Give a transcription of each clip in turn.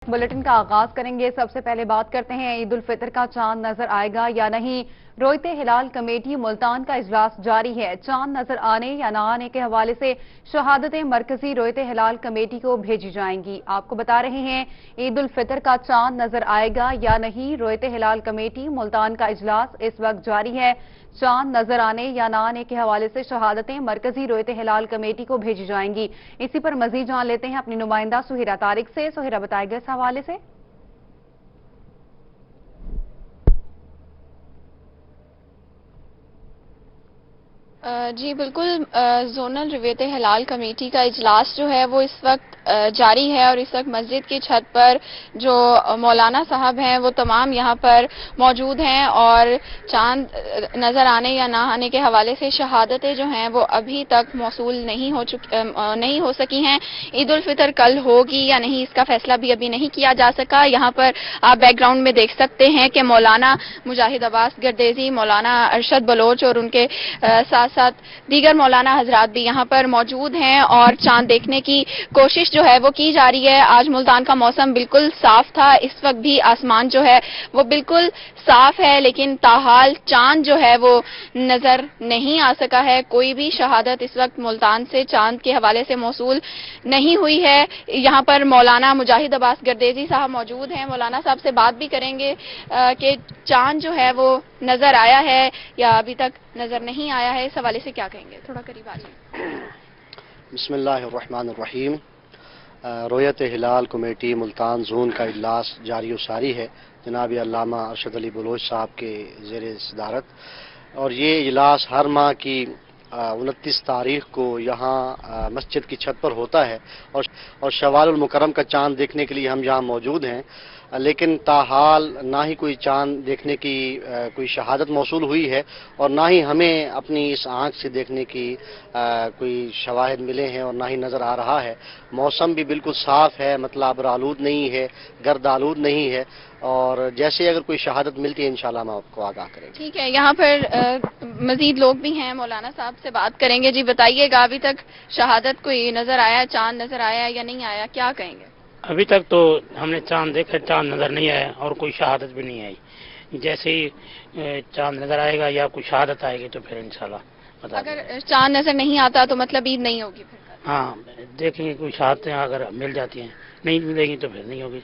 Bulletin का आगाज करेंगे। सबसे पहले बात करते हैं ईद उल फितर का चांद नजर आएगा या नहीं। रोयते हिलाल कमेटी मुल्तान का इजलास जारी है। चांद नजर आने या ना आने के हवाले से शहादतें मरकजी रोयते हिलाल कमेटी को भेजी जाएंगी। आपको बता रहे हैं ईद उल फितर का चांद नजर आएगा या नहीं। रोयते हिलाल कमेटी मुल्तान का इजलास इस वक्त जारी है। चांद नजर आने या ना आने के हवाले से शहादतें मरकजी रोयते हिलाल कमेटी को भेजी जाएंगी। इसी पर मजीद जान लेते हैं अपनी नुमाइंदा सुहेरा तारिक से। सुहेरा, बताएगा इस हवाले से। जी बिल्कुल, जोनल रवेते हिलाल कमेटी का इजलास जो है वो इस वक्त जारी है और इस वक्त मस्जिद की छत पर जो मौलाना साहब हैं वो तमाम यहाँ पर मौजूद हैं और चांद नजर आने या ना आने के हवाले से शहादतें जो हैं वो अभी तक मौसूल नहीं हो सकी हैं। ईद उल फितर कल होगी या नहीं इसका फैसला भी अभी नहीं किया जा सका। यहाँ पर आप बैकग्राउंड में देख सकते हैं कि मौलाना मुजाहिद अब्बास गर्देजी, मौलाना अरशद बलोच और उनके साथ साथ दीगर मौलाना हजरात भी यहाँ पर मौजूद हैं और चांद देखने की कोशिश जो है वो की जा रही है। आज मुल्तान का मौसम बिल्कुल साफ था, इस वक्त भी आसमान जो है वो बिल्कुल साफ है, लेकिन ताहाल चांद जो है वो नजर नहीं आ सका है। कोई भी शहादत इस वक्त मुल्तान से चांद के हवाले से मौसूल नहीं हुई है। यहाँ पर मौलाना मुजाहिद अब्बास गर्देजी साहब मौजूद हैं। मौलाना साहब से बात भी करेंगे कि चांद जो है वो नजर आया है या अभी तक नजर नहीं आया है, इस हवाले से क्या कहेंगे? थोड़ा करीब आ जाए। बिस्मिल्लाहिर्रहमानिर्रहीम। रोयत हिलाल कमेटी मुल्तान जोन का इजलास जारी सारी है जनाब अल्लामा अरशद अली बलोच साहब के ज़ेर सदारत, और ये इजलास हर माह की 29 तारीख को यहाँ मस्जिद की छत पर होता है और शवाल मुकर्रम का चांद देखने के लिए हम यहाँ मौजूद हैं। लेकिन ताहाल ना ही कोई चांद देखने की कोई शहादत मौसूल हुई है और ना ही हमें अपनी इस आँख से देखने की कोई शवाहिद मिले हैं और ना ही नज़र आ रहा है। मौसम भी बिल्कुल साफ़ है, मतलब आबरालूद नहीं है, गर्द आलूद नहीं है, और जैसे अगर कोई शहादत मिलती है इंशाल्लाह हम आपको आगाह करेंगे। ठीक है, यहाँ पर मजीद लोग भी हैं, मौलाना साहब से बात करेंगे। जी बताइएगा, अभी तक शहादत कोई नज़र आया, चांद नज़र आया या नहीं आया, क्या कहेंगे? अभी तक तो हमने चांद देखा, चांद नजर नहीं आया और कोई शहादत भी नहीं आई। जैसे ही चांद नजर आएगा या कोई शहादत आएगी तो फिर इंशाल्लाह बता। अगर चांद नजर नहीं आता तो मतलब ईद नहीं होगी फिर? हाँ, देखेंगे कोई शहादतें अगर मिल जाती हैं, नहीं मिलेगी तो फिर नहीं होगी।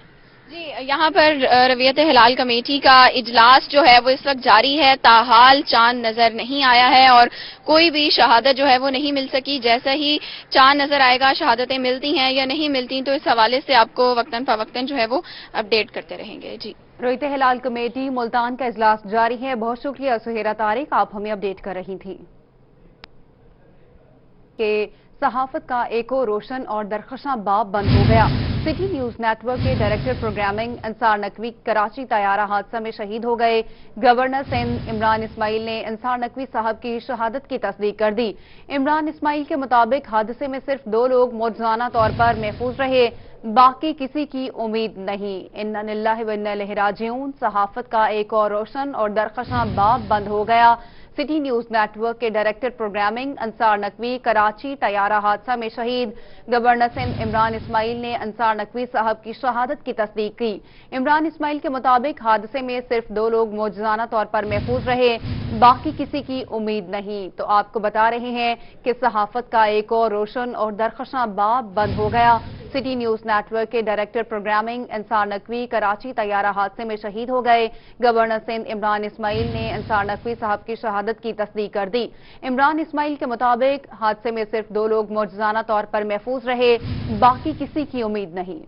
जी, यहाँ पर रवियत हिलाल कमेटी का इजलास जो है वो इस वक्त जारी है। ताहाल चांद नजर नहीं आया है और कोई भी शहादत जो है वो नहीं मिल सकी। जैसे ही चांद नजर आएगा, शहादतें मिलती हैं या नहीं मिलती, तो इस हवाले से आपको वक्तन फवक्तन जो है वो अपडेट करते रहेंगे। जी, रोयते हिलाल कमेटी मुल्तान का इजलास जारी है। बहुत शुक्रिया सुहेरा तारिक, आप हमें अपडेट कर रही थी कि सहाफत का एक और रोशन और दरख्शां बाब बंद हो गया। सिटी न्यूज नेटवर्क के डायरेक्टर प्रोग्रामिंग अंसार नकवी कराची तैयारा हादसा में शहीद हो गए। गवर्नर सिंध इमरान इस्माइल ने अंसार नकवी साहब की शहादत की तस्दीक कर दी। इमरान इस्माइल के मुताबिक हादसे में सिर्फ 2 लोग मौजूदाना तौर पर महफूज रहे, बाकी किसी की उम्मीद नहीं। इन्ना लिल्लाहि व इन्ना इलैहि राजिऊन। सहाफत का एक और रोशन और दरख्शां बाब बंद हो गया। सिटी न्यूज नेटवर्क के डायरेक्टर प्रोग्रामिंग अंसार नकवी कराची तैयारा हादसा में शहीद। गवर्नर सिंध इमरान इस्माइल ने अंसार नकवी साहब की शहादत की तस्दीक की। इमरान इस्माइल के मुताबिक हादसे में सिर्फ 2 लोग मौजूदाना तौर पर महफूज रहे, बाकी किसी की उम्मीद नहीं। तो आपको बता रहे हैं कि सहाफत का एक और रोशन और दरख्शां बाब बंद हो गया। सिटी न्यूज नेटवर्क के डायरेक्टर प्रोग्रामिंग अंसार नकवी कराची तैयारा हादसे में शहीद हो गए। गवर्नर सिंध इमरान इस्माइल ने अंसार नकवी साहब की शहादत की तस्दीक कर दी। इमरान इस्माइल के मुताबिक हादसे में सिर्फ 2 लोग मौजूदाना तौर पर महफूज रहे, बाकी किसी की उम्मीद नहीं।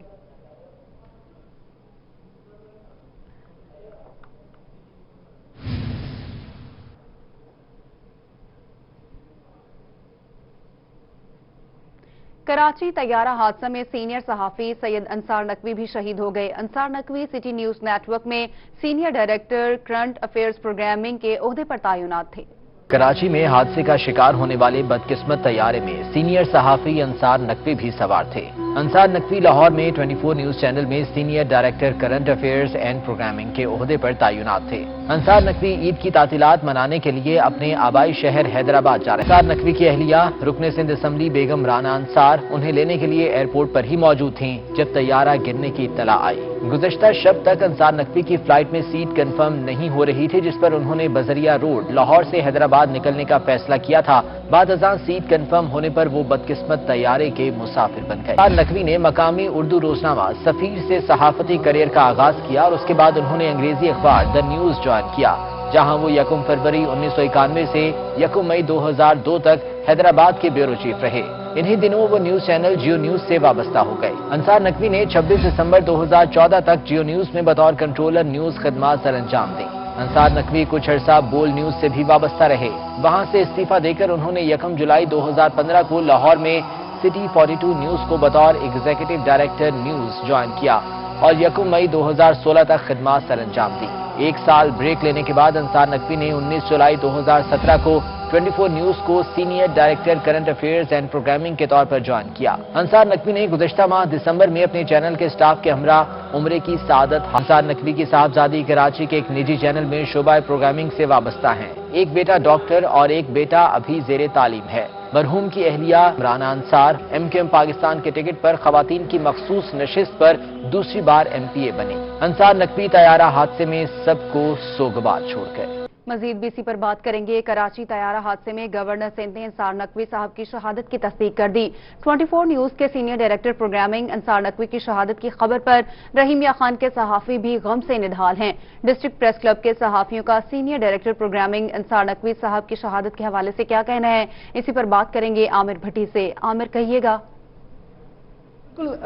कराची तैयारा हादसा में सीनियर सहाफी सैयद अंसार नकवी भी शहीद हो गए। Ansar Naqvi City News Network में senior director current affairs programming के ओहदे पर तैनात थे। कराची में हादसे का शिकार होने वाले बदकिस्मत तैयारे में सीनियर सहाफी अंसार नकवी भी सवार थे। انصار نقوی لاہور میں 24 نیوز چینل میں senior director current affairs and programming کے عہدے پر تعینات تھے۔ انصار نقوی عید کی تعطیلات منانے کے لیے اپنے آبائی شہر حیدرآباد جا رہے ہیں۔ انصار نقوی کی اہلیہ رکن سندھ اسمبلی بیگم رانا انصار انہیں لینے کے لیے ایئرپورٹ پر ہی موجود تھیں جب طیارہ گرنے کی اطلاع آئی۔ گزشتہ شب تک انصار نقوی کی فلائٹ میں سیٹ کنفرم نہیں ہو رہی تھی، جس پر انہوں نے بذریعہ روڈ لاہور سے حیدرآباد نکلنے کا فیصلہ کیا تھا۔ بعد ازاں سیٹ کنفرم ہونے پر وہ بدقسمت طیارے کے مسافر بن گئے۔ انصار نقوی نے مقامی اردو روزنامہ سفیر سے صحافتی کیریئر کا آغاز کیا اور اس کے بعد انہوں نے انگریزی اخبار دی نیوز جوائن کیا، جہاں وہ 1 فروری 1991 سے 1 مئی 2002 تک حیدرآباد کے بیورو چیف رہے۔ انہی دنوں وہ نیوز چینل جیو نیوز سے وابستہ ہو گئے۔ انصار نقوی نے 26 دسمبر 2014 تک جیو نیوز میں بطور کنٹرولر نیوز خدمات سر انجام دیں۔ انصار نقوی کچھ عرصہ بول نیوز سے بھی وابستہ رہے۔ وہاں سے استعفیٰ دے کر انہوں نے 1 جولائی 2015 کو لاہور میں سٹی 42 نیوز کو بطور ایگزیکٹو ڈائریکٹر نیوز جوائن کیا اور 1 مئی 2016 تک خدمات سر انجام دی۔ 1 سال بریک لینے کے بعد انصار نقوی نے 19 جولائی 2017 کو 24 نیوز کو senior director current affairs and programming کے طور پر جوائن کیا۔ انصار نقوی نے گزشتہ ماہ دسمبر میں اپنے چینل کے سٹاف کے ہمراہ عمرے کی سعادت۔ انصار نقوی کی صاحبزادی کراچی کے ایک نجی چینل میں شعبہ پروگرامنگ سے وابستہ ہیں۔ ایک بیٹا ڈاکٹر اور ایک بیٹا ابھی زیر تعلیم ہے۔ مرحوم کی اہلیہ رانا انصار MQM پاکستان کے ٹکٹ پر خواتین کی مخصوص نشست پر دوسری بار MPA بنی۔ انصار نقوی طیارہ حادثے میں سب کو سوگوار چھوڑ گئے۔ مزید BC پر بات کریں گے۔ کراچی طیارہ حادثے میں گورنر سندھ نے انصار نقوی صاحب کی شہادت کی تصدیق کر دی۔ 24 نیوز کے سینئر ڈائریکٹر پروگرامنگ انصار نقوی کی شہادت کی خبر پر رحیمیہ خان کے صحافی بھی غم سے نڈھال ہیں۔ ڈسٹرکٹ پریس کلب کے صحافیوں کا سینئر ڈائریکٹر پروگرامنگ انصار نقوی صاحب کی شہادت کے حوالے سے کیا کہنا ہے، اسی پر بات کریں گے عامر بھٹی سے۔ عامر، کہیے گا۔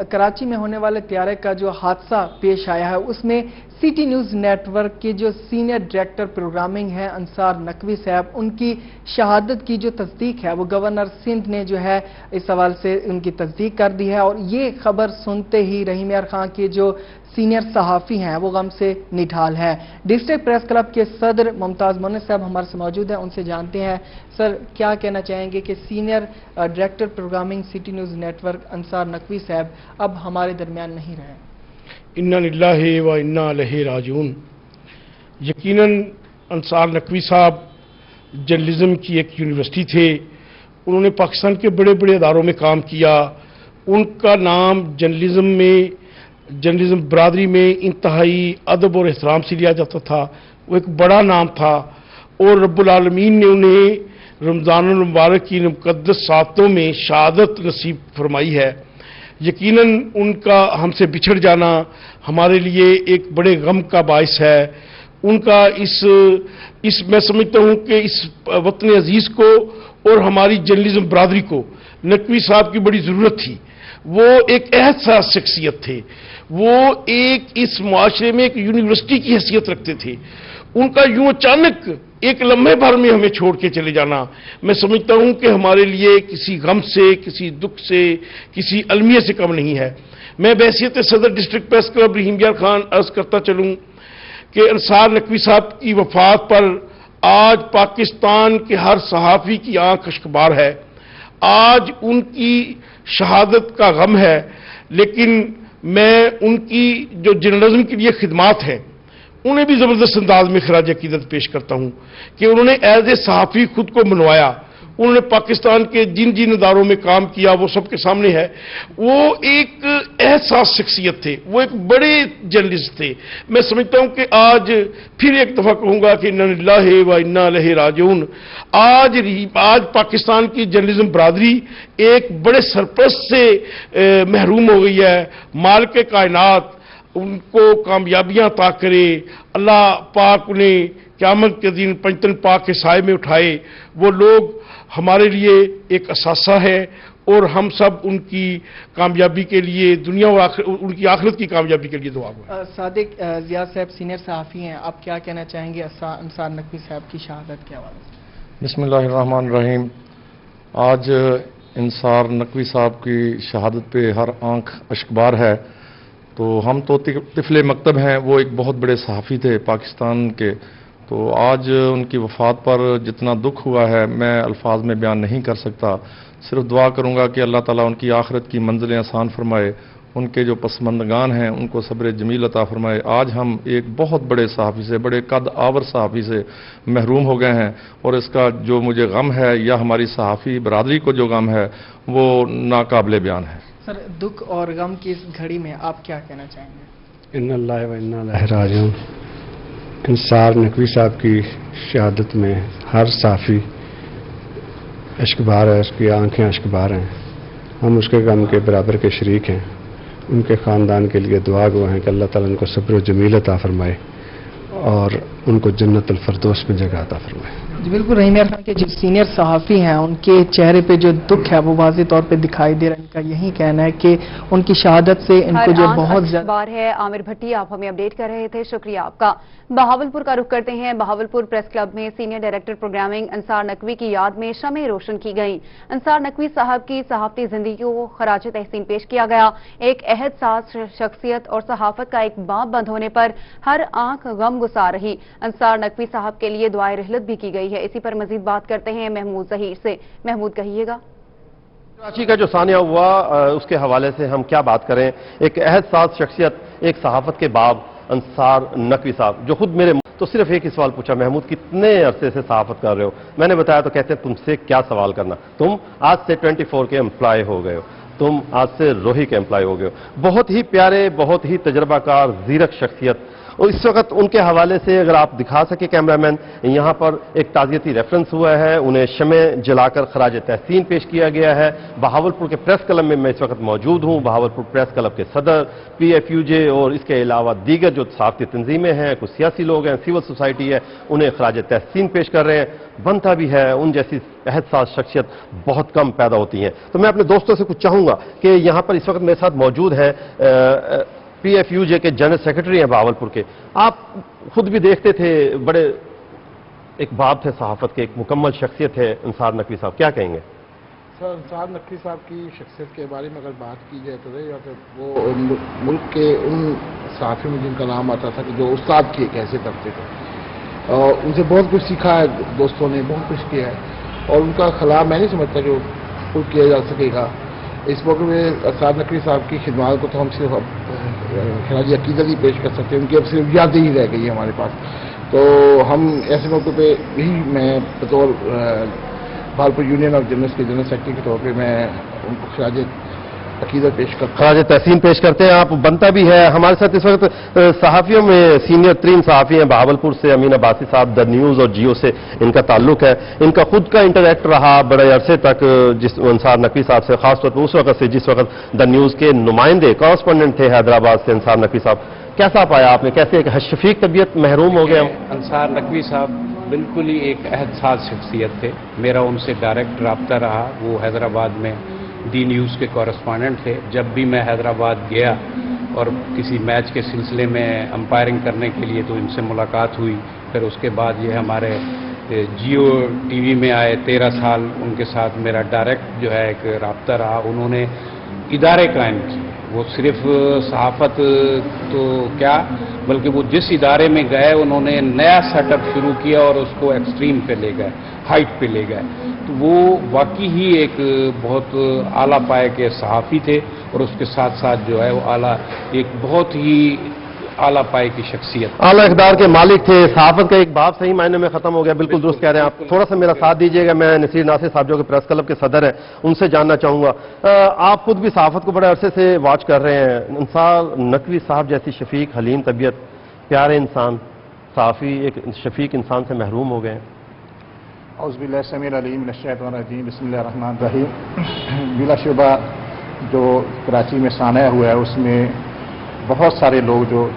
کراچی میں ہونے والے طیارے کا جو حادثہ پیش آیا ہے اس میں سٹی نیوز نیٹ ورک کے جو سینئر ڈائریکٹر پروگرامنگ ہیں انصار نقوی صاحب، ان کی شہادت کی جو تصدیق ہے وہ گورنر سندھ نے جو ہے اس حوالے سے ان کی تصدیق کر دی ہے، اور یہ خبر سنتے ہی رحیمیہ خان کے جو سینئر صحافی ہیں وہ غم سے نڈھال ہیں۔ ڈسٹرکٹ پریس کلب کے صدر ممتاز مونس صاحب ہمارے سے موجود ہیں، ان سے جانتے ہیں سر کیا کہنا چاہیں گے کہ senior director programming city news network Ansar Naqvi صاحب اب ہمارے درمیان نہیں رہے۔ انا للہ و انا الیہ راجعون۔ یقیناً انصار نقوی صاحب جرنلزم کی ایک یونیورسٹی تھے، انہوں نے پاکستان کے بڑے بڑے اداروں میں کام کیا، ان کا نام جرنلزم برادری میں انتہائی ادب اور احترام سے لیا جاتا تھا، وہ ایک بڑا نام تھا، اور رب العالمین نے انہیں رمضان المبارک کی مقدس ساعتوں میں شہادت نصیب فرمائی ہے۔ یقیناً ان کا ہم سے بچھڑ جانا ہمارے لیے ایک بڑے غم کا باعث ہے۔ ان کا میں سمجھتا ہوں کہ اس وطن عزیز کو اور ہماری جرنلزم برادری کو نقوی صاحب کی بڑی ضرورت تھی۔ وہ ایک احساس شخصیت تھے، وہ اس معاشرے میں ایک یونیورسٹی کی حیثیت رکھتے تھے۔ ان کا یوں اچانک ایک لمحے بھر میں ہمیں چھوڑ کے چلے جانا میں سمجھتا ہوں کہ ہمارے لیے کسی غم سے، کسی دکھ سے، کسی المیہ سے کم نہیں ہے۔ میں بحیثیت صدر district press club Rahimia Khan عرض کرتا چلوں کہ انصار نقوی صاحب کی وفات پر آج پاکستان کے ہر صحافی کی آنکھ اشکبار ہے۔ آج ان کی شہادت کا غم ہے، لیکن میں ان کی جو جرنلزم کے لیے خدمات ہیں انہیں بھی زبردست انداز میں خراج عقیدت پیش کرتا ہوں کہ انہوں نے ایز اے صحافی خود کو منوایا، انہوں نے پاکستان کے جن اداروں میں کام کیا وہ سب کے سامنے ہے۔ وہ ایک احساس شخصیت تھے، وہ ایک بڑے جرنلسٹ تھے۔ میں سمجھتا ہوں کہ آج پھر ایک دفعہ کہوں گا کہ انا للہ و انا الیہ راجعون۔ آج پاکستان کی جرنلزم برادری ایک بڑے سرپرست سے محروم ہو گئی ہے۔ مالک کائنات ان کو کامیابیاں عطا کرے، اللہ پاک انہیں قیامت کے دن پنجتن پاک کے سائے میں اٹھائے۔ وہ لوگ ہمارے لیے ایک اثاثہ ہے، اور ہم سب ان کی کامیابی کے لیے دنیا اور ان کی آخرت کی کامیابی کے لیے دعا کریں۔ صادق ضیاء صاحب سینئر صحافی ہیں، آپ کیا کہنا چاہیں گے انصار نقوی صاحب کی شہادت کے حوالے سے؟ بسم اللہ الرحمن الرحیم۔ آج انصار نقوی صاحب کی شہادت پہ ہر آنکھ اشکبار ہے۔ تو ہم تو طفل مکتب ہیں، وہ ایک بہت بڑے صحافی تھے پاکستان کے، تو آج ان کی وفات پر جتنا دکھ ہوا ہے میں الفاظ میں بیان نہیں کر سکتا. صرف دعا کروں گا کہ اللہ تعالیٰ ان کی آخرت کی منزلیں آسان فرمائے, ان کے جو پسماندگان ہیں ان کو صبر جمیل عطا فرمائے. آج ہم ایک بہت بڑے صحافی سے, بڑے قد آور صحافی سے محروم ہو گئے ہیں, اور اس کا جو مجھے غم ہے یا ہماری صحافی برادری کو جو غم ہے وہ ناقابل بیان ہے. سر, دکھ اور غم کی اس گھڑی میں آپ کیا کہنا چاہیں گے؟ ان اللہ و انا الیہ راجعون. انصار نقوی صاحب کی شہادت میں ہر صحافی اشکبار ہے, اس کی آنکھیں اشکبار ہیں. ہم اس کے غم کے برابر کے شریک ہیں. ان کے خاندان کے لیے دعا گو ہیں کہ اللہ تعالیٰ ان کو صبر و جمیل عطا فرمائے اور ان کو جنت الفردوس میں جگہ عطا فرمائے. جی بالکل, رحیم یار خان کے جو سینئر صحافی ہیں ان کے چہرے پہ جو دکھ ہے وہ واضح طور پہ دکھائی دے رہا ہے. ان کا یہی کہنا ہے کہ ان کی شہادت سے ان کو جو بہت زیادہ بار ہے. عامر بھٹی آپ ہمیں اپڈیٹ کر رہے تھے, شکریہ آپ کا. بہاولپور کا رخ کرتے ہیں. بہاولپور پریس کلب میں سینئر ڈائریکٹر پروگرامنگ انصار نقوی کی یاد میں شمع روشن کی گئی. انصار نقوی صاحب کی صحافتی زندگی کو خراج تحسین پیش کیا گیا. ایک عہد ساز شخصیت اور صحافت کا ایک باب بند ہونے پر ہر آنکھ غم گسار رہی. انصار نقوی صاحب کے لیے دعائے رحلت بھی کی گئی ہے. اسی پر مزید بات کرتے ہیں محمود ظہیر سے. محمود, کہیے گا. کراچی کا جو سانحہ ہوا اس کے حوالے سے ہم کیا بات کریں. ایک عہد ساز شخصیت, ایک صحافت کے باب انصار نقوی صاحب, جو خود میرے تو صرف ایک ہی سوال پوچھا, محمود کتنے عرصے سے صحافت کر رہے ہو؟ میں نے بتایا تو کہتے ہیں تم سے کیا سوال کرنا, تم آج سے 24 کے امپلائی ہو گئے ہو, تم آج سے روہی کے امپلائی ہو گئے ہو. بہت ہی پیارے, بہت ہی تجربہ کار, زیرک شخصیت. اور اس وقت ان کے حوالے سے اگر آپ دکھا سکے کیمرہ مین, یہاں پر ایک تعزیتی ریفرنس ہوا ہے, انہیں شمع جلا کر خراج تحسین پیش کیا گیا ہے. بہاولپور کے پریس کلب میں اس وقت موجود ہوں. بہاولپور پریس کلب کے صدر, PFUJ اور اس کے علاوہ دیگر جو صحافتی تنظیمیں ہیں, کچھ سیاسی لوگ ہیں, سول سوسائٹی ہے, انہیں خراج تحسین پیش کر رہے ہیں. بنتا بھی ہے, ان جیسی عہد ساز شخصیت بہت کم پیدا ہوتی ہیں. تو میں اپنے دوستوں سے کچھ چاہوں گا کہ یہاں پر اس وقت میرے ساتھ موجود ہے PFUJ کے جنرل سیکرٹری ہیں بہاولپور کے. آپ خود بھی دیکھتے تھے, بڑے ایک باب تھے صحافت کے, ایک مکمل شخصیت ہے انصار نقوی صاحب, کیا کہیں گے؟ سر, انصار نقوی صاحب کی شخصیت کے بارے میں اگر بات کی جائے تو وہ ملک کے ان صحافیوں میں جن کا نام آتا تھا کہ جو استاد کی ایک حیثیت رکھتے تھے, اور ان سے بہت کچھ سیکھا ہے, دوستوں نے بہت کچھ کیا ہے, اور ان کا خلا میں نہیں سمجھتا کہ وہ کیا جا سکے گا. اس موقع میں انصار نقوی صاحب کی خدمات کو تو ہم صرف خراج عقیدت ہی پیش کر سکتے ہیں, ان کی اب صرف یادیں ہی رہ گئی ہے ہمارے پاس. تو ہم ایسے موقع پہ بھی, میں بطور بہاولپور یونین آف جرنلسٹ کے جنرل سیکرٹری کے طور پہ میں ان کو خراج عقیدت پیش کرتا ہوں, خراج تحسین پیش کرتے ہیں. آپ بنتا بھی ہے. ہمارے ساتھ اس وقت صحافیوں میں سینئر ترین صحافی ہیں بہاولپور سے امین عباسی صاحب, دا نیوز اور جیو سے ان کا تعلق ہے. ان کا خود کا انٹریکٹ رہا بڑے عرصے تک جس انصار نقوی صاحب سے, خاص طور پر اس وقت سے جس وقت دا نیوز کے نمائندے کورسپونڈنٹ تھے حیدرآباد سے انصار نقوی صاحب. کیسا پایا آپ نے, کیسے ایک شفیق طبیعت محروم ہو گئے ہم؟ انصار نقوی صاحب بالکل ہی ایک عہد ساز شخصیت تھے. میرا ان سے ڈائریکٹ رابطہ رہا. وہ حیدرآباد میں دی نیوز کے کورسپونڈنٹ تھے. جب بھی میں حیدرآباد گیا اور کسی میچ کے سلسلے میں امپائرنگ کرنے کے لیے تو ان سے ملاقات ہوئی. پھر اس کے بعد یہ ہمارے جیو ٹی وی میں آئے, 13 سال ان کے ساتھ میرا ڈائریکٹ جو ہے ایک رابطہ رہا. انہوں نے ادارے قائم کیے, وہ صرف صحافت تو کیا بلکہ وہ جس ادارے میں گئے انہوں نے نیا سیٹ اپ شروع کیا اور اس کو ایکسٹریم پہ لے گئے, ہائٹ پہ لے گئے. تو وہ واقعی ہی ایک بہت اعلیٰ پائے کے صحافی تھے, اور اس کے ساتھ ساتھ جو ہے وہ اعلیٰ ایک بہت ہی اعلیٰ پائے کی شخصیت, اعلیٰ اقدار کے مالک تھے. صحافت کا ایک باب صحیح معنی میں ختم ہو گیا. بالکل درست کہہ رہے ہیں آپ. تھوڑا سا میرا ساتھ دیجیے گا. میں نصیر ناصر صاحب جو کہ پریس کلب کے صدر ہیں, ان سے جاننا چاہوں گا. آپ خود بھی صحافت کو بڑے عرصے سے واچ کر رہے ہیں. انصار نقوی صاحب جیسی شفیق, حلیم طبیعت, پیارے انسان, صحافی ایک شفیق انسان سے محروم ہو گئے. اعوذ باللہ السمیع العلیم من الشیطان الرجیم, بسم اللہ الرحمن الرحیم. بلا شبہ جو کراچی میں سانحہ ہوا ہے اس میں بہت سارے لوگ جو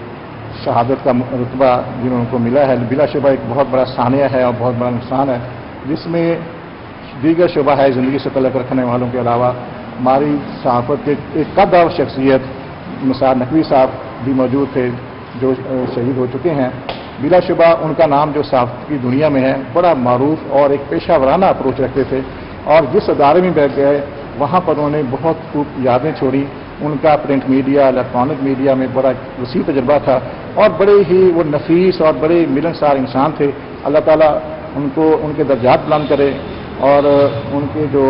شہادت کا رتبہ جنہوں کو ملا ہے, بلا شبہ ایک بہت بڑا سانحہ ہے اور بہت بڑا نقصان ہے, جس میں دیگر شعبہ ہے زندگی سے تعلق رکھنے والوں کے علاوہ ہماری صحافت کے ایک قد اور شخصیت انصار نقوی صاحب بھی موجود تھے جو شہید ہو چکے ہیں. بلا شبہ ان کا نام جو صحافت کی دنیا میں ہے بڑا معروف اور ایک پیشہ ورانہ اپروچ رکھتے تھے, اور جس ادارے میں بیٹھ گئے وہاں پر انہوں نے بہت خوب یادیں چھوڑی उनका प्रिंट मीडिया, इलेक्ट्रॉनिक मीडिया में बड़ा वसी तजर्बा था और बड़े ही वो नफीस और बड़े मिलनसार इंसान थे। अल्लाह ताला उनको उनके दर्जात बुलंद करे और उनके जो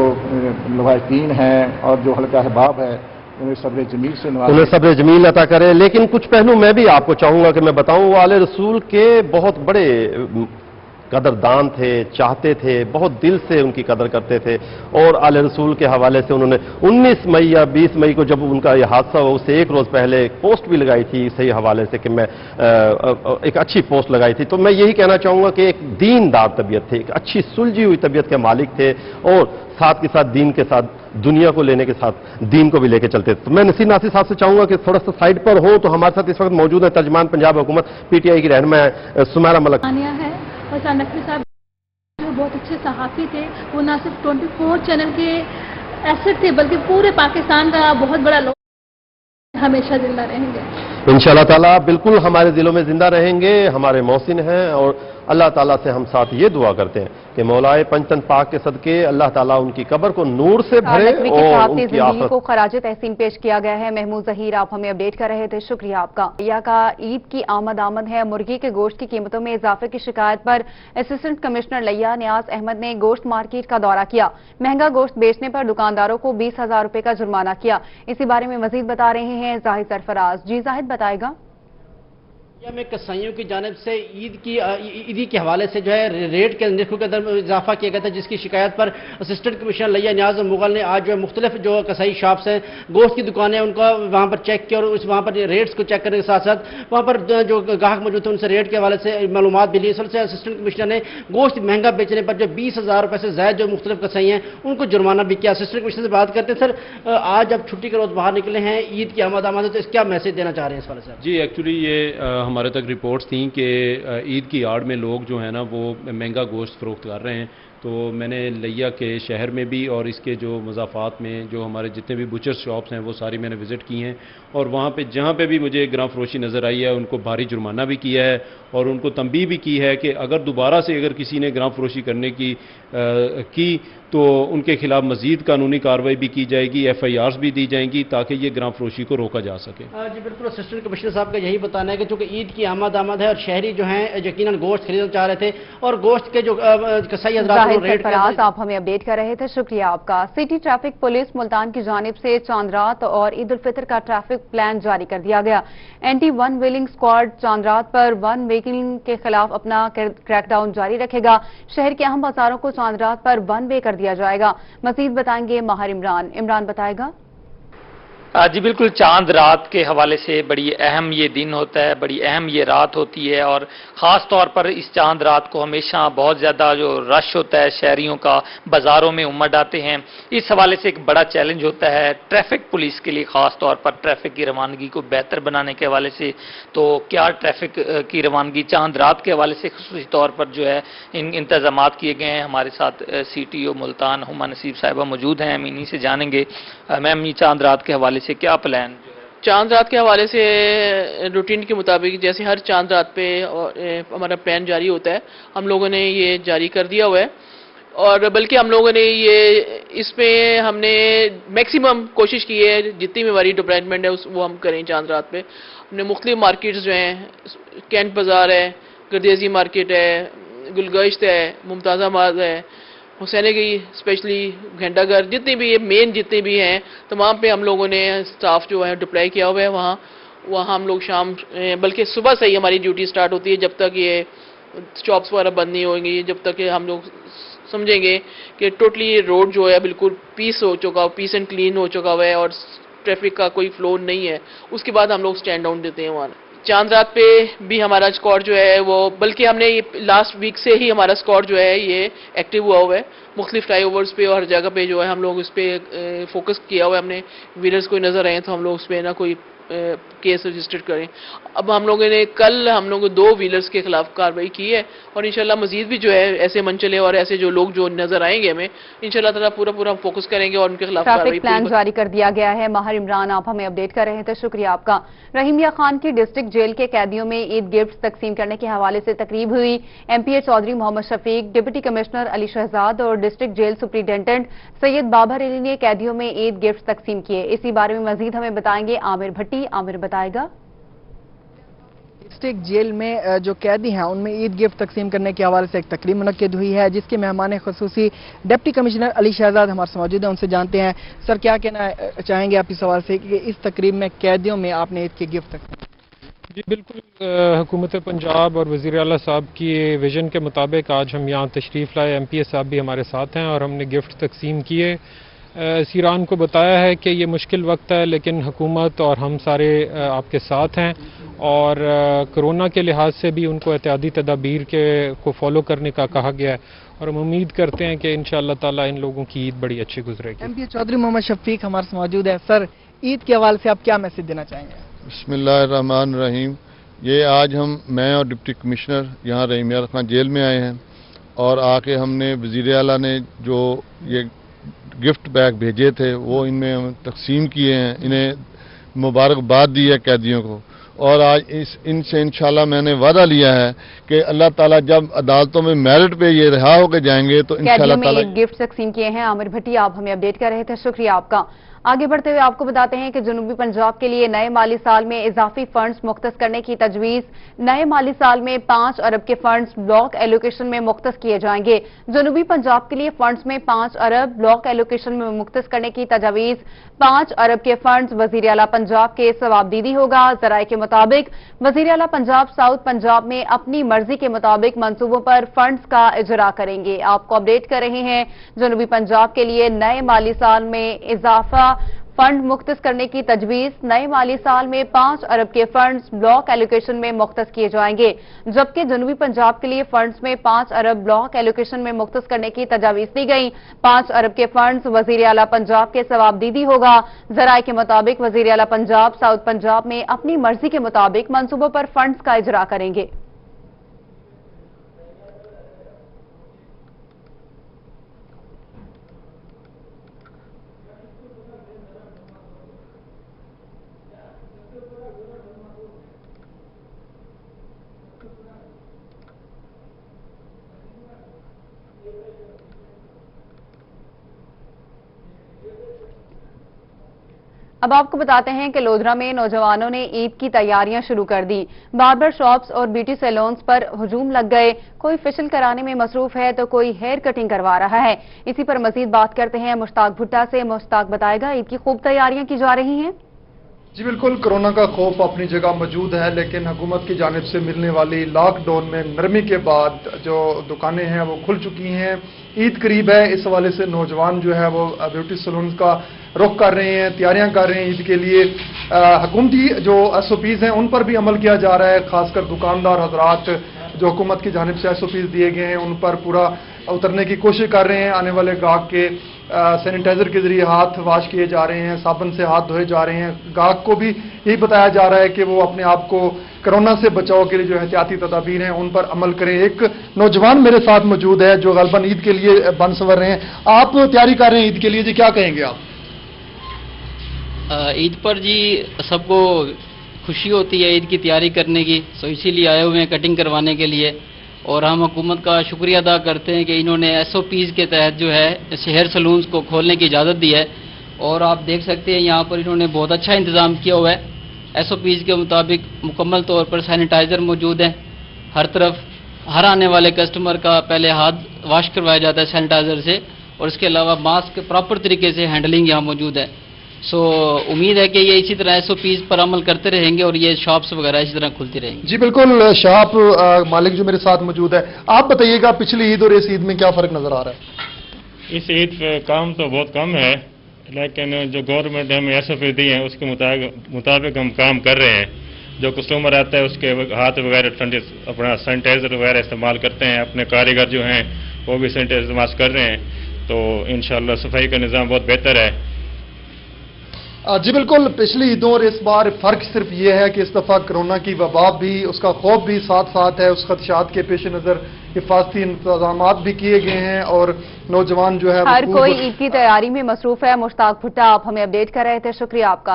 लवाहिकीन हैं और जो हल्का अहबाब है उन्हें सब्र जमील से नवाजे। उन्हें सब्र जमील अता करे। लेकिन कुछ पहलू मैं भी आपको चाहूंगा कि मैं बताऊं, वो आले रसूल के बहुत बड़े कदरदान थे, चाहते थे, बहुत दिल से उनकी कदर करते थे। और आले रसूल के हवाले से उन्होंने 19 मई या 20 मई को जब उनका ये हादसा हुआ उससे एक रोज़ पहले एक पोस्ट भी लगाई थी सही हवाले से कि मैं एक अच्छी पोस्ट लगाई थी। तो मैं यही कहना चाहूँगा कि एक दीनदार तबीयत थे, एक अच्छी सुलझी हुई तबीयत के मालिक थे और साथ के साथ दीन के साथ दुनिया को लेने के साथ दीन को भी लेके चलते थे। तो मैं नसीर नासिर साहब से चाहूँगा कि थोड़ा सा साइड पर हो। तो हमारे साथ इस वक्त मौजूद है तर्जमान पंजाब हुकूमत PTI की रहनुमा सुमैरा मलिक है। और अंसार नकवी साहब जो बहुत अच्छे सहाफ़ी थे, वो ना सिर्फ 24 चैनल के एसेट थे बल्कि पूरे पाकिस्तान का बहुत बड़ा लोग हमेशा जिंदा रहेंगे इंशाअल्लाह ताला। बिल्कुल हमारे दिलों में जिंदा रहेंगे, हमारे मोहसिन हैं और अल्लाह ताला से हम साथ ये दुआ करते हैं कि मौलाए पंचतन पाक के सदके अल्लाह ताला उनकी कब्र को नूर से भरे और उनकी आखिरत को खराज तहसीन पेश किया गया है। महमूद जहीर आप हमें अपडेट कर रहे थे, शुक्रिया आपका। या का ईद की आमद है। मुर्गी के गोश्त की कीमतों में इजाफे की शिकायत पर असिस्टेंट कमिश्नर लिया नियाज अहमद ने गोश्त मार्केट का दौरा किया। महंगा गोश्त बेचने पर दुकानदारों को 20,000 रुपए का जुर्माना किया। इसी बारे में मजीद बता रहे हैं जाहिद सरफराज। जी जाहिद बताएगा। में कसाईयों की जानिब से ईदी के हवाले से जो है रेट के निरखों के अंदर इजाफा किया गया था, जिसकी शिकायत पर असिस्टेंट कमिश्नर लिया नियाज मुगल ने आज जो है मुख्तलिफ जो कसाई शॉप्स हैं, गोश्त की दुकानें, उनका वहाँ पर चेक किया और वहाँ पर रेट्स को चेक करने के साथ साथ वहाँ पर जो ग्राहक मौजूद थे उनसे रेट के हवाले से मालूमात भी ली। इस वजह से असिस्टेंट कमिश्नर ने गोश्त महंगा बेचने पर जो 20,000 रुपये से ज्यादा जो मुख्तलिफ कसाई हैं उनको जुर्माना भी किया। असिस्टेंट कमिश्नर से बात करते हैं। सर, आज अब छुट्टी के रोज बाहर निकले हैं, ईद की आमद है, तो क्या मैसेज देना चाह रहे हैं इस वाले से? जी, एक्चुअली ये हमारे तक रिपोर्ट्स थी कि ईद की आड़ में लोग जो है ना वो महंगा गोश्त फरोख्त कर रहे हैं। तो मैंने लिया के शहर में भी और इसके जो मज़ाफ़ात में जो हमारे जितने भी बुचर शॉप्स हैं वो सारी मैंने विज़िट की हैं और वहाँ पे जहाँ पे भी मुझे ग्राम फरोशी नज़र आई है उनको भारी जुर्माना भी किया है और उनको तंबीह भी की है कि अगर दोबारा से अगर किसी ने ग्राम फरोशी करने की तो उनके खिलाफ मजीद कानूनी कार्रवाई भी की जाएगी, FIRs भी दी जाएंगी ताकि ये ग्राम फरोशी को रोका जा सके। जी बिल्कुल, असिस्टेंट कमिश्नर साहब का यही बताना है कि चूंकि ईद की आमद है और शहरी जो हैं यकीनन गोश्त खरीदना चाह रहे थे और गोश्त के जो कसाई हज़रात आप हमें अपडेट कर रहे थे, शुक्रिया आपका। सिटी ट्रैफिक पुलिस मुल्तान की जानिब से चांद रात और ईद उल फितर का ट्रैफिक प्लान जारी कर दिया गया। एंटी वन व्हीलिंग स्क्वाड चांद रात पर वन व्हीलिंग के खिलाफ अपना क्रैकडाउन जारी रखेगा। शहर के अहम बाजारों को चांद रात पर वन वे कर दिया जाएगा। मजीद बताएंगे माहिर इमरान बताएगा। जी बिल्कुल, चांद रात के हवाले से बड़ी अहम ये दिन होता है, बड़ी अहम ये रात होती है और ख़ास तौर पर इस चांद रात को हमेशा बहुत ज़्यादा जो रश होता है शहरियों का बाज़ारों में उमड़ आते हैं। इस हवाले से एक बड़ा चैलेंज होता है ट्रैफिक पुलिस के लिए, ख़ास तौर पर ट्रैफिक की रवानगी को बेहतर बनाने के हवाले से। तो क्या ट्रैफिक की रवानगी चांद रात के हवाले से ख़ुसूसी तौर पर जो है इन इंतजाम किए गए हैं। हमारे साथ CTO मुल्तान हुमा नसीब साहिबा मौजूद हैं, हम इन्हीं से जानेंगे। मैम, ये चांद रात के हवाले से क्या प्लान? चांद रात के हवाले से रूटीन के मुताबिक जैसे हर चांद रात पे हमारा प्लान जारी होता है, हम लोगों ने ये जारी कर दिया हुआ है और बल्कि हम लोगों ने ये इसमें हमने मैक्सिमम कोशिश की है जितनी भी हमारी डिप्लॉयमेंट है वो हम करें। चांद रात पे हमने मुख्तलिफ मार्केट्स जो हैं, कैंट बाज़ार है, गर्देजी मार्केट है, गुलगश्त है, मुमताज़ाबाद है, हुसैनगरी स्पेशली घंटाघर, जितनी भी ये मेन जितने भी हैं तमाम पे हम लोगों ने स्टाफ जो है डिप्लॉय किया हुआ है। वहाँ हम लोग शाम बल्कि सुबह से ही हमारी ड्यूटी स्टार्ट होती है जब तक ये शॉप्स वगैरह बंद नहीं होंगी, जब तक हम लोग समझेंगे कि टोटली रोड जो है बिल्कुल पीस हो चुका, पीस एंड क्लीन हो चुका हुआ है और ट्रैफिक का कोई फ्लो नहीं है। उसके बाद हम लोग स्टैंड डाउन देते हैं वहाँ। चांद रात पे भी हमारा स्क्वाड जो है वो बल्कि हमने लास्ट वीक से ही हमारा स्क्वाड जो है ये एक्टिव हुआ है। मुख्तलिफ फ्लाईओवर्स पे और हर जगह पे जो है हम लोग उस पर फोकस किया हुआ है। हमने व्हीलर्स कोई नज़र आए तो हम लोग उस पर ना कोई केस रजिस्टर करें। अब हम लोगों ने कल हम लोगों 2 व्हीलर्स के खिलाफ कार्रवाई की है और इंशाल्लाह मजीद भी जो है ऐसे मनचले और ऐसे जो लोग जो नजर आएंगे हमें इंशाल्लाह ताला पूरा फोकस करेंगे और उनके खिलाफ ट्रैफिक प्लान जारी कर दिया गया है। माहिर इमरान आप हमें अपडेट कर रहे थे, शुक्रिया आपका। रहीमिया खान की डिस्ट्रिक्ट जेल के कैदियों में ईद गिफ्ट तकसीम करने के हवाले से तकरीब हुई। MPA Chaudhry Mohammad Shafiq, deputy commissioner Ali Shahzad और district jail superintendent Syed Babar Ali ने कैदियों में ईद गिफ्ट तकसीम किए। इसी बारे में मजीद हमें बताएंगे आमिर भट्टी। आमिर बताएगा। डिस्ट्रिक्ट जेल में जो कैदी हैं उनमें ईद गिफ्ट तकसीम करने के हवाले से एक तकरीब मुनक्किद हुई है, जिसके मेहमान खुसूसी डिप्टी कमिश्नर अली शहजाद हमारे से मौजूद हैं। उनसे जानते हैं सर क्या कहना चाहेंगे आप इस सवाल से कि इस तकरीब में कैदियों में आपने ईद के गिफ्ट तकसीम। जी बिल्कुल, हुकूमत पंजाब और वज़ीर आला साहब की विज़न के मुताबिक आज हम यहाँ तशरीफ़ लाए। MPA साहब भी हमारे साथ हैं और हमने गिफ्ट तकसीम किए। सीरान को बताया है कि ये मुश्किल वक्त है लेकिन हुकूमत और हम सारे आपके साथ हैं और कोरोना के लिहाज से भी उनको एहतियाती तदाबीर को फॉलो करने का कहा गया है और हम उम्मीद करते हैं कि इंशाअल्लाह ताला इन लोगों की ईद बड़ी अच्छी गुजरेगी। MPA चौधरी मोहम्मद शफीक हमारे से मौजूद है। सर ईद के हवाले से आप क्या मैसेज देना चाहेंगे? बिस्मिल्लाहिर्रहमानिर्रहीम। ये आज मैं और डिप्टी कमिश्नर यहाँ रहीमिया खान जेल में आए हैं और आके हमने वज़ीर आला ने जो ये गिफ्ट बैग भेजे थे वो इनमें हम तकसीम किए हैं। इन्हें मुबारकबाद दी है कैदियों को और आज इनसे इंशाल्लाह मैंने वादा लिया है कि अल्लाह ताला जब अदालतों में मेरिट पे ये रिहा होकर जाएंगे तो इंशाल्लाह ताला गिफ्ट तकसीम किए हैं। आमिर भट्टी आप हमें अपडेट कर रहे थे, शुक्रिया आपका। आगे बढ़ते हुए आपको बताते हैं कि जनूबी पंजाब के लिए नए माली साल में इजाफी फंड्स मुख्तस करने की तजवीज़। नए माली साल में 5 अरब के फंड्स ब्लॉक एलोकेशन में मुख्तस किए जाएंगे। जनूबी पंजाब के लिए फंड्स में 5 अरब ब्लॉक एलोकेशन में मुख्तस करने की तजवीज़। 5 अरब के फंड्स वज़ीर आला पंजाब के सवाबदीदी होगा। जराये के मुताबिक वज़ीर आला पंजाब साउथ पंजाब में अपनी मर्जी के मुताबिक मंसूबों पर फंड्स का इजरा करेंगे। आपको अपडेट कर रहे हैं जनूबी पंजाब के लिए नए माली साल में इजाफा फंड मुख्तस करने की तजवीज़। नए माली साल में 5 अरब के फंड्स ब्लॉक एलोकेशन में मुख्तस किए जाएंगे, जबकि जनूबी पंजाब के लिए फंड्स में 5 अरब ब्लॉक एलोकेशन में मुख्तस करने की तजवीज़ दी गई। 5 अरब के फंड्स वज़ीर आला पंजाब के सवाबदीदी होगा। जराये के मुताबिक वज़ीर आला पंजाब साउथ पंजाब में अपनी मर्जी के मुताबिक मंसूबों पर फंड्स का इजरा करेंगे। अब आपको बताते हैं कि लोधरा में नौजवानों ने ईद की तैयारियां शुरू कर दी। बार्बर शॉप्स और ब्यूटी सैलून्स पर हुजूम लग गए। कोई फेशियल कराने में मसरूफ है तो कोई हेयर कटिंग करवा रहा है। इसी पर मजीद बात करते हैं मुश्ताक भुट्टा से। मुश्ताक बताएगा ईद की खूब तैयारियां की जा रही हैं। जी बिल्कुल, कोरोना का खौफ अपनी जगह मौजूद है लेकिन हुकूमत की जानिब से मिलने वाली लॉकडाउन में नरमी के बाद जो दुकानें हैं वो खुल चुकी हैं। ईद करीब है, इस हवाले से नौजवान जो है वो ब्यूटी सैलून का रुख कर रहे हैं, तैयारियां कर रहे हैं ईद के लिए। हुकूमती जो SOPs हैं उन पर भी अमल किया जा रहा है। खासकर दुकानदार हजरात जो हुकूमत की जानिब से SOPs दिए गए हैं उन पर पूरा उतरने की कोशिश कर रहे हैं। आने वाले गाहक के सैनिटाइजर के जरिए हाथ वाश किए जा रहे हैं, साबुन से हाथ धोए जा रहे हैं। गाहक को भी यही बताया जा रहा है कि वो अपने आप को कोरोना से बचाव के लिए जो एहतियाती तदाबीर हैं उन पर अमल करें। एक नौजवान मेरे साथ मौजूद है जो गलबन ईद के लिए बन संवर रहे हैं। आप तैयारी कर रहे हैं ईद के लिए, जी क्या कहेंगे आप? ईद पर जी सबको खुशी होती है ईद की तैयारी करने की, तो इसीलिए आए हुए हैं कटिंग करवाने के लिए। और हम हुकूमत का शुक्रिया अदा करते हैं कि इन्होंने SOPs के तहत जो है हेयर सैलून्स को खोलने की इजाज़त दी है। और आप देख सकते हैं यहाँ पर इन्होंने बहुत अच्छा इंतज़ाम किया हुआ है। SOPs के मुताबिक मुकम्मल तौर पर सैनिटाइज़र मौजूद है हर तरफ। हर आने वाले कस्टमर का पहले हाथ वाश करवाया जाता है सैनिटाइज़र से और इसके अलावा मास्क प्रॉपर तरीके से हैंडलिंग यहाँ मौजूद है। सो उम्मीद है कि ये इसी तरह SOPs पर अमल करते रहेंगे और ये शॉप्स वगैरह इसी तरह खुलती रहेंगी। जी बिल्कुल, शॉप मालिक जो मेरे साथ मौजूद है, आप बताइएगा पिछली ईद और इस ईद में क्या फ़र्क नज़र आ रहा है? इस ईद पे काम तो बहुत कम है लेकिन जो गवर्नमेंट ने हमें SOP दी है उसके मुताबिक हम काम कर रहे हैं। जो कस्टमर आता है उसके हाथ वगैरह अपना सैनिटाइज़र वगैरह इस्तेमाल करते हैं। अपने कारीगर जो हैं वो भी सैनिटाइजर इस्तेमाल कर रहे हैं, तो इंशाल्लाह सफाई का निज़ाम बहुत बेहतर है। जी बिल्कुल, पिछली ईदों और इस बार फर्क सिर्फ ये है कि इस दफा कोरोना की वबा भी, उसका खौफ भी साथ साथ है। उस खदशात के पेश नज़र हिफाजती इंतजाम भी किए गए हैं और नौजवान जो है हर कोई ईद की तैयारी में मसरूफ है। मुश्ताक भुट्टा, आप हमें अपडेट कर रहे थे, शुक्रिया आपका।